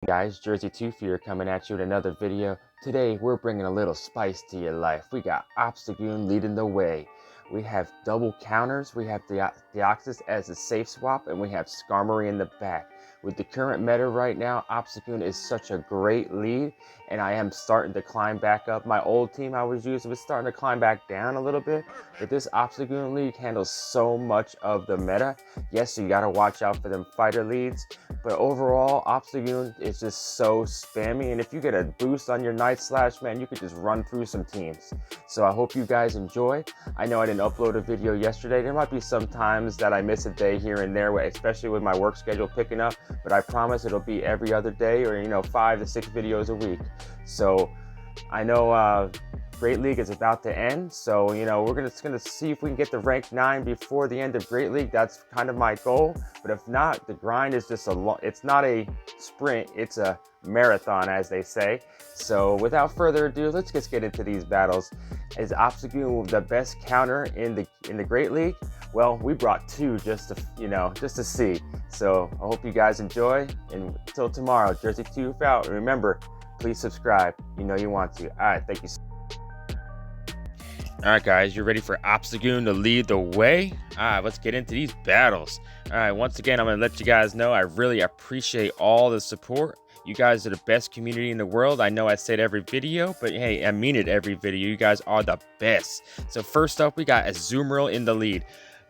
Guys, Jerseytoof here coming at you with another video. Today we're bringing a little spice to your life. We got Obstagoon leading the way. We have double counters, we have Deoxys as a safe swap, and we have Skarmory in the back. With the current meta right now, Obstagoon is such a great lead, and I am starting to climb back up. My old team I was using was starting to climb back down a little bit, but this Obstagoon league handles so much of the meta. Yes, you gotta watch out for them fighter leads, but overall, Obstagoon is just so spammy, and if you get a boost on your Night Slash, man, you could just run through some teams. So I hope you guys enjoy. I know I didn't upload a video yesterday. There might be some times that I miss a day here and there, especially with my work schedule picking up, but I promise it'll be every other day, or 5 to 6 videos a week. So I know Great League is about to end, so we're gonna see if we can get to rank 9 before the end of Great League. That's kind of my goal, but if not, the grind is just it's not a sprint, it's a marathon, as they say. So without further ado, let's just get into these battles. Is Obstagoon the best counter in the Great League? Well, we brought 2 just to see. So I hope you guys enjoy, and until tomorrow, Jerseytoof out. And remember, please subscribe. You know you want to. All right, thank you. All right, guys, you ready for Obstagoon to lead the way? All right, let's get into these battles. All right, once again, I'm going to let you guys know I really appreciate all the support. You guys are the best community in the world. I know I say it every video, but hey, I mean it every video. You guys are the best. So first up, we got Azumarill in the lead.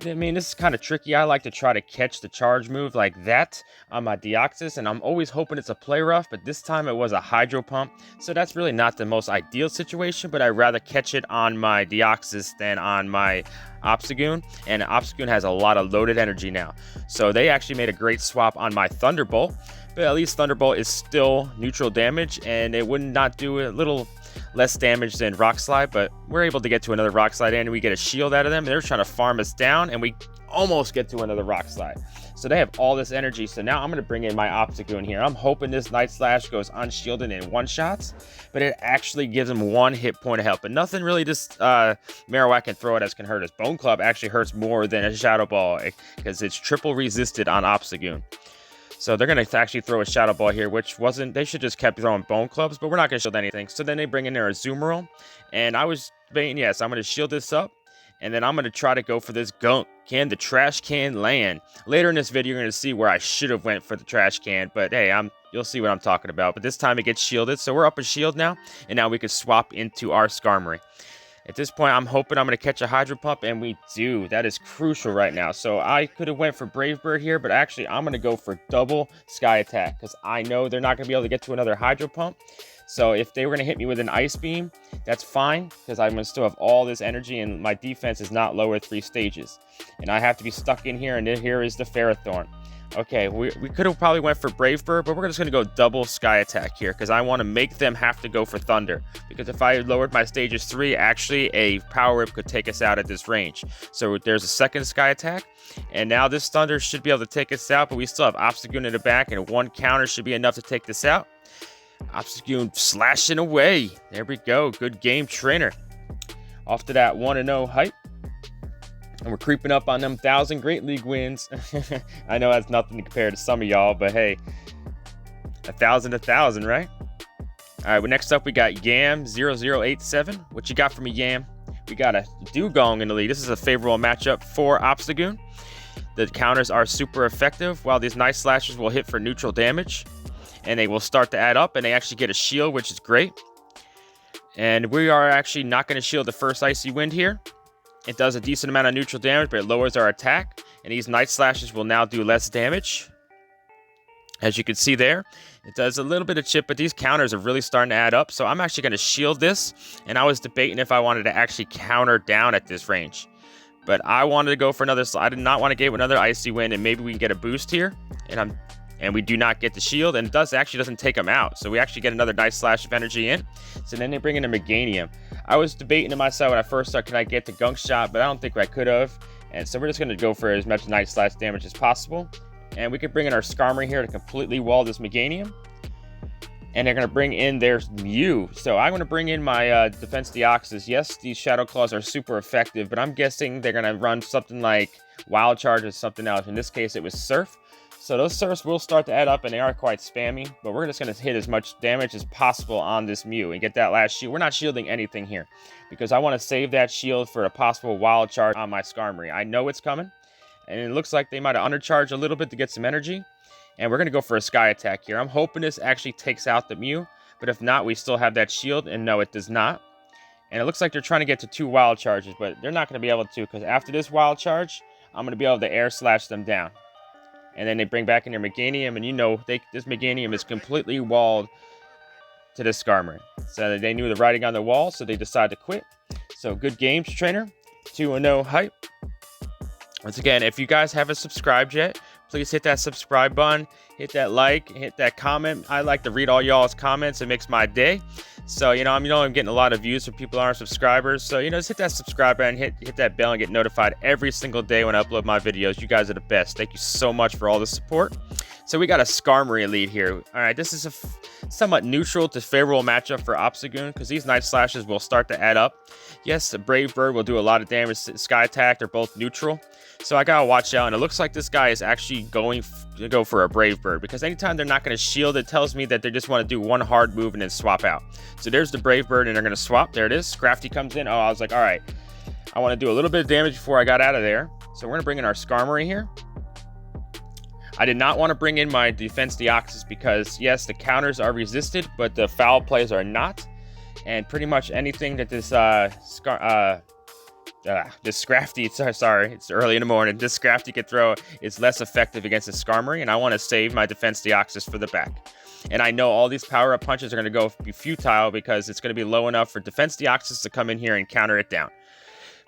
I mean, this is kind of tricky. I like to try to catch the charge move like that on my Deoxys, and I'm always hoping it's a play rough, but this time it was a Hydro Pump, so that's really not the most ideal situation, but I'd rather catch it on my Deoxys than on my Obstagoon, and Obstagoon has a lot of loaded energy now. So they actually made a great swap on my Thunderbolt, but at least Thunderbolt is still neutral damage, and it would not do a little less damage than Rock Slide, but we're able to get to another Rock Slide and we get a shield out of them. They're trying to farm us down, and we almost get to another Rock Slide. So they have all this energy. So now I'm going to bring in my Obstagoon here. I'm hoping this Night Slash goes unshielded in one-shots, but it actually gives him 1 hit point of health. But nothing really just Marowak can throw at us can hurt us. Bone Club actually hurts more than a Shadow Ball because it's triple resisted on Obstagoon. So they're going to actually throw a Shadow Ball here, which wasn't... They should just kept throwing Bone Clubs, but we're not going to shield anything. So then they bring in their Azumarill, and I was debating, yes, I'm going to shield this up, and then I'm going to try to go for this gunk. Can the trash can land? Later in this video, you're going to see where I should have went for the trash can, but hey, you'll see what I'm talking about. But this time it gets shielded, so we're up a shield now, and now we can swap into our Skarmory. At this point, I'm hoping I'm going to catch a Hydro Pump, and we do. That is crucial right now. So I could have went for Brave Bird here, but actually I'm going to go for double Sky Attack because I know they're not going to be able to get to another Hydro Pump. So if they were going to hit me with an Ice Beam, that's fine because I'm going to still have all this energy, and my defense is not lower 3 stages. And I have to be stuck in here, and then here is the Ferrothorn. Okay, we could have probably went for Brave Bird, but we're just going to go double Sky Attack here because I want to make them have to go for Thunder. Because if I lowered my stages 3, actually a Power Whip could take us out at this range. So there's a second Sky Attack, and now this Thunder should be able to take us out, but we still have Obstagoon in the back, and 1 counter should be enough to take this out. Obstagoon slashing away. There we go. Good game, trainer. Off to that 1-0 hype. And we're creeping up on them 1,000 Great League wins. I know that's nothing to compare to some of y'all, but hey, 1,000, right? All right, well, next up we got Yam0087. What you got for me, Yam? We got a Dugong in the lead. This is a favorable matchup for Obstagoon. The counters are super effective, while these Night Slashers will hit for neutral damage. And they will start to add up, and they actually get a shield, which is great. And we are actually not going to shield the first Icy Wind here. It does a decent amount of neutral damage, but it lowers our attack. And these Night Slashes will now do less damage. As you can see there, it does a little bit of chip, but these counters are really starting to add up. So I'm actually going to shield this. And I was debating if I wanted to actually counter down at this range. But I wanted to go for another... I did not want to get another Icy Wind, and maybe we can get a boost here. And we do not get the shield, and it actually doesn't take them out. So we actually get another nice slash of energy in. So then they bring in a Meganium. I was debating to myself when I first started, can I get the Gunk Shot? But I don't think I could have. And so we're just going to go for as much night slash damage as possible. And we could bring in our Skarmory here to completely wall this Meganium. And they're going to bring in their Mew. So I'm going to bring in my Defense Deoxys. Yes, these Shadow Claws are super effective, but I'm guessing they're going to run something like Wild Charge or something else. In this case, it was Surf. So those surfs will start to add up, and they are quite spammy, but we're just going to hit as much damage as possible on this Mew and get that last shield. We're not shielding anything here because I want to save that shield for a possible wild charge on my Skarmory. I know it's coming, and it looks like they might have undercharged a little bit to get some energy, and we're going to go for a Sky Attack here. I'm hoping this actually takes out the Mew, but if not, we still have that shield, and no, it does not. And it looks like they're trying to get to 2 wild charges, but they're not going to be able to because after this wild charge, I'm going to be able to air slash them down. And then they bring back in their Meganium, and you know, this Meganium is completely walled to this Skarmory. So they knew the writing on the wall, so they decided to quit. So good games, trainer. 2-0 hype. Once again, if you guys haven't subscribed yet, please hit that subscribe button, hit that like, hit that comment. I like to read all y'all's comments. It makes my day. So, I'm getting a lot of views for people who aren't subscribers. So, just hit that subscribe button, hit that bell, and get notified every single day when I upload my videos. You guys are the best. Thank you so much for all the support. So we got a Skarmory lead here. All right, this is a somewhat neutral to favorable matchup for Obstagoon because these Night Slashes will start to add up. Yes, the Brave Bird will do a lot of damage. Sky Attack, they're both neutral. So I gotta watch out, and it looks like this guy is actually going to go for a Brave Bird because anytime they're not going to shield, it tells me that they just want to do one hard move and then swap out. So there's the Brave Bird, and they're going to swap. There it is. Scrafty comes in. Oh, I was like, all right, I want to do a little bit of damage before I got out of there. So we're going to bring in our Skarmory here. I did not want to bring in my Defense Deoxys because, yes, the counters are resisted, but the foul plays are not. And pretty much anything that this Scrafty, sorry, it's early in the morning, this Scrafty could throw is less effective against the Skarmory, and I want to save my Defense Deoxys for the back. And I know all these power-up punches are going to be futile because it's going to be low enough for Defense Deoxys to come in here and counter it down.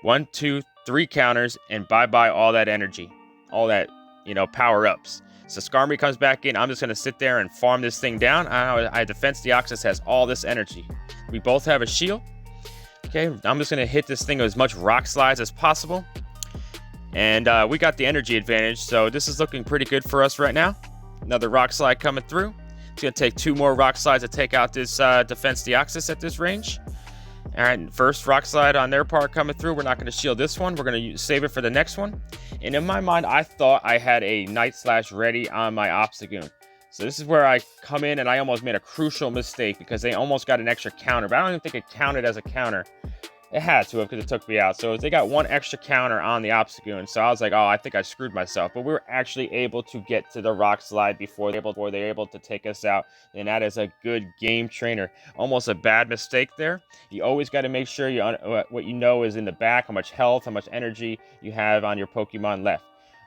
1, 2, 3 counters, and bye-bye all that energy, all that, power-ups. So Skarmory comes back in. I'm just going to sit there and farm this thing down. I Defense Deoxys has all this energy. We both have a shield. Okay, I'm just going to hit this thing with as much rock slides as possible. And we got the energy advantage, so this is looking pretty good for us right now. Another rock slide coming through. It's going to take 2 more rock slides to take out this Defense Deoxys at this range. All right, first rock slide on their part coming through. We're not going to shield this one. We're going to save it for the next one. And in my mind, I thought I had a Night Slash ready on my Obstagoon. So this is where I come in and I almost made a crucial mistake because they almost got an extra counter. But I don't even think it counted as a counter. It had to have because it took me out. So they got 1 extra counter on the Obstagoon. So I was like, oh, I think I screwed myself. But we were actually able to get to the rock slide before they were able to take us out. And that is a good game, trainer. Almost a bad mistake there. You always got to make sure what you know is in the back, how much health, how much energy you have on your Pokemon left.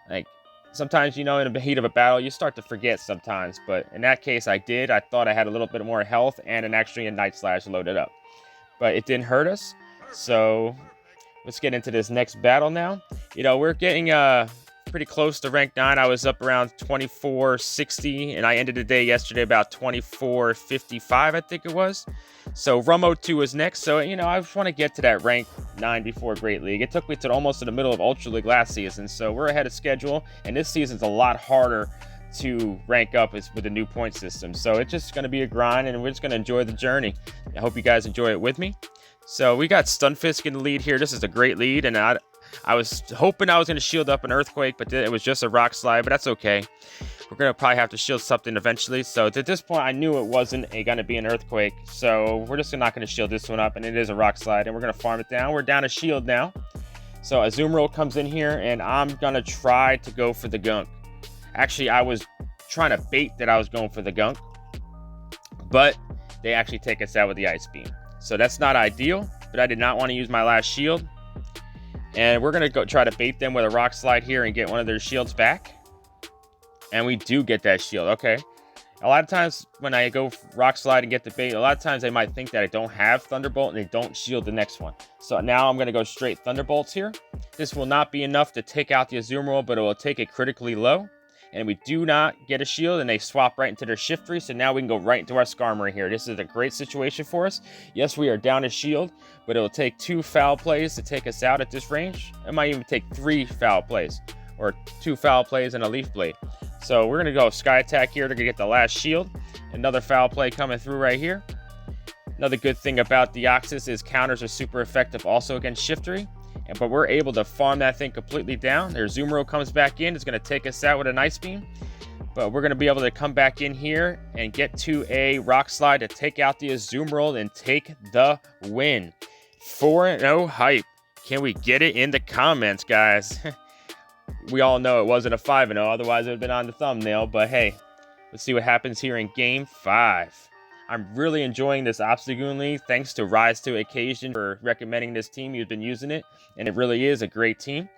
Like, sometimes, in the heat of a battle, you start to forget sometimes. But in that case, I did. I thought I had a little bit more health and actually a Night Slash loaded up. But it didn't hurt us. So let's get into this next battle now. We're getting pretty close to rank 9. I was up around 2460, and I ended the day yesterday about 2455, I think it was. So Rummo 2 is next. So, I just want to get to that rank 9 before Great League. It took me to almost to the middle of Ultra League last season, so we're ahead of schedule, and this season's a lot harder to rank up with the new point system. So it's just going to be a grind, and we're just going to enjoy the journey. I hope you guys enjoy it with me. So we got Stunfisk in the lead here. This is a great lead, and I was hoping I was going to shield up an Earthquake, but it was just a Rock Slide, but that's okay. We're going to probably have to shield something eventually. So at this point, I knew it wasn't going to be an Earthquake, so we're just not going to shield this one up, and it is a Rock Slide, and we're going to farm it down. We're down a shield now. So Azumarill comes in here, and I'm going to try to go for the Gunk. Actually, I was trying to bait that I was going for the Gunk, but they actually take us out with the Ice Beam. So that's not ideal, but I did not want to use my last shield. And we're going to go try to bait them with a Rock Slide here and get one of their shields back. And we do get that shield. Okay. A lot of times when I go Rock Slide and get the bait, a lot of times they might think that I don't have Thunderbolt and they don't shield the next one. So now I'm going to go straight Thunderbolts here. This will not be enough to take out the Azumarill, but it will take it critically low. And we do not get a shield, and they swap right into their Shiftry, so now we can go right into our Skarmory here. This is a great situation for us. Yes, we are down a shield, but it will take 2 foul plays to take us out at this range. It might even take 3 foul plays, or 2 foul plays and a Leaf Blade. So we're going to go Sky Attack here to get the last shield. Another foul play coming through right here. Another good thing about Deoxys is counters are super effective also against Shiftry. But we're able to farm that thing completely down. Their Azumarill comes back in. It's going to take us out with an Ice Beam. But we're going to be able to come back in here and get to a rock slide to take out the Azumarill and take the win. 4-0 hype. Can we get it in the comments, guys? We all know it wasn't a 5-0, otherwise it would have been on the thumbnail. But hey, let's see what happens here in Game 5. I'm really enjoying this Obstagoon League. Thanks to Rise to Occasion for recommending this team. You've been using it, and it really is a great team.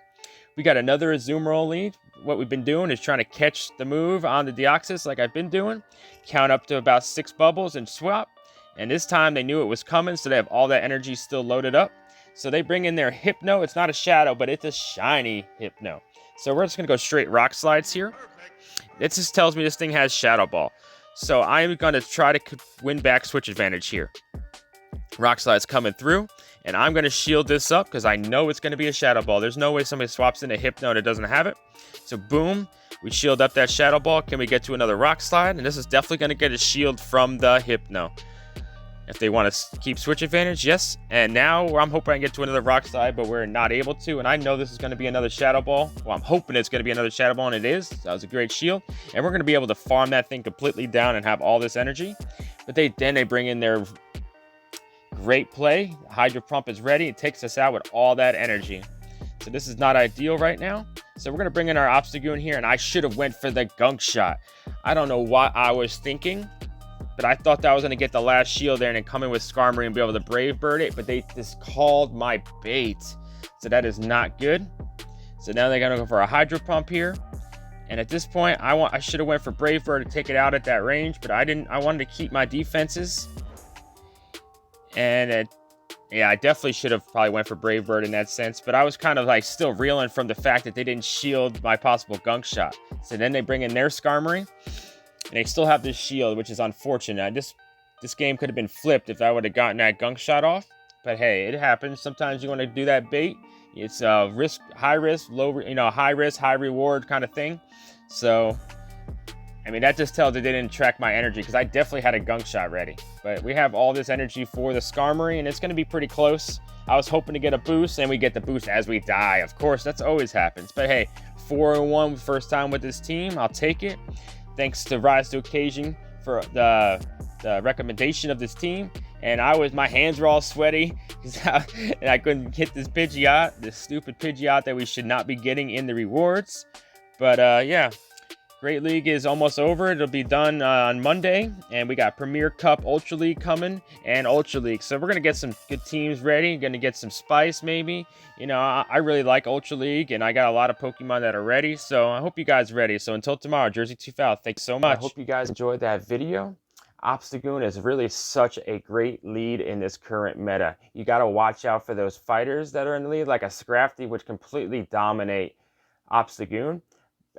We got another Azumarill lead. What we've been doing is trying to catch the move on the Deoxys like I've been doing. Count up to about 6 bubbles and swap. And this time they knew it was coming, so they have all that energy still loaded up. So they bring in their Hypno. It's not a Shadow, but it's a shiny Hypno. So we're just going to go straight rock slides here. It just tells me this thing has Shadow Ball. So I'm going to try to win back switch advantage here. Rock slide's coming through, and I'm going to shield this up because I know it's going to be a Shadow Ball. There's no way somebody swaps in a Hypno and it doesn't have it. So boom, we shield up that Shadow Ball. Can we get to another rock slide? And this is definitely going to get a shield from the Hypno. If they want to keep switch advantage, yes. And now I'm hoping I can get to another rock slide, but we're not able to. And I know this is going to be another Shadow Ball. Well, I'm hoping it's going to be another Shadow Ball, and it is. That was a great shield. And we're going to be able to farm that thing completely down and have all this energy. But then they bring in their great play. Hydro Pump is ready. It takes us out with all that energy. So this is not ideal right now. So we're going to bring in our Obstagoon here, and I should have went for the Gunk Shot. I don't know what I was thinking, but I thought that I was going to get the last shield there and then come in with Skarmory and be able to Brave Bird it, but they just called my bait. So that is not good. So now they're going to go for a Hydro Pump here. And at this point, I should have went for Brave Bird to take it out at that range, but I didn't. I wanted to keep my defenses. And yeah, I definitely should have probably went for Brave Bird in that sense, but I was kind of like still reeling from the fact that they didn't shield my possible Gunk Shot. So then they bring in their Skarmory. And they still have this shield, which is unfortunate. This game could have been flipped if I would have gotten that Gunk Shot off. But hey, it happens. Sometimes you want to do that bait. It's high risk, high risk, high reward kind of thing. So, I mean, that just tells that they didn't track my energy because I definitely had a Gunk Shot ready. But we have all this energy for the Skarmory, and it's going to be pretty close. I was hoping to get a boost, and we get the boost as we die. Of course, that's always happens. But hey, 4-1 first time with this team. I'll take it. Thanks to Rise to Occasion for the recommendation of this team. And my hands were all sweaty and I couldn't hit this Pidgeot, this stupid Pidgeot that we should not be getting in the rewards. But yeah, Great League is almost over. It'll be done on Monday. And we got Premier Cup, Ultra League coming, and Ultra League. So we're going to get some good teams ready. Going to get some spice maybe. You know, I really like Ultra League, and I got a lot of Pokemon that are ready. So I hope you guys are ready. So until tomorrow, Jerseytoof out. Thanks so much. I hope you guys enjoyed that video. Obstagoon is really such a great lead in this current meta. You got to watch out for those fighters that are in the lead, like a Scrafty, which completely dominate Obstagoon.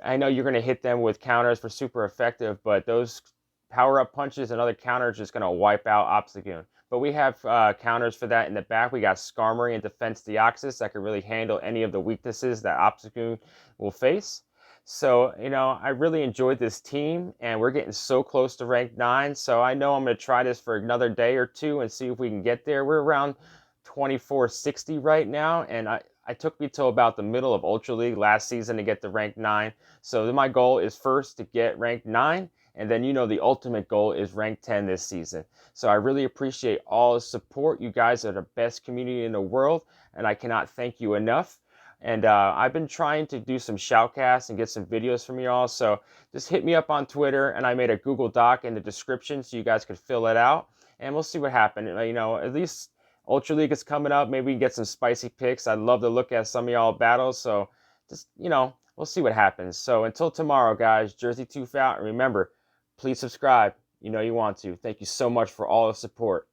I know you're going to hit them with counters for super effective, but those power-up punches and other counters are just going to wipe out Obstagoon. But we have counters for that in the back. We got Skarmory and Defense Deoxys that can really handle any of the weaknesses that Obstagoon will face. So, you know, I really enjoyed this team, and we're getting so close to rank 9. So I know I'm going to try this for another day or two and see if we can get there. We're around 2460 right now, and it took me till about the middle of Ultra League last season to get to rank 9. So my goal is first to get rank 9, and then, you know, the ultimate goal is rank 10 this season. So I really appreciate all the support. You guys are the best community in the world, and I cannot thank you enough. And I've been trying to do some shoutcasts and get some videos from you all. So just hit me up on Twitter, and I made a Google Doc in the description so you guys could fill it out, and we'll see what happens. You know, at least Ultra League is coming up. Maybe we can get some spicy picks. I'd love to look at some of y'all battles. So just, you know, we'll see what happens. So until tomorrow, guys, Jerseytoof out. And remember, please subscribe. You know you want to. Thank you so much for all the support.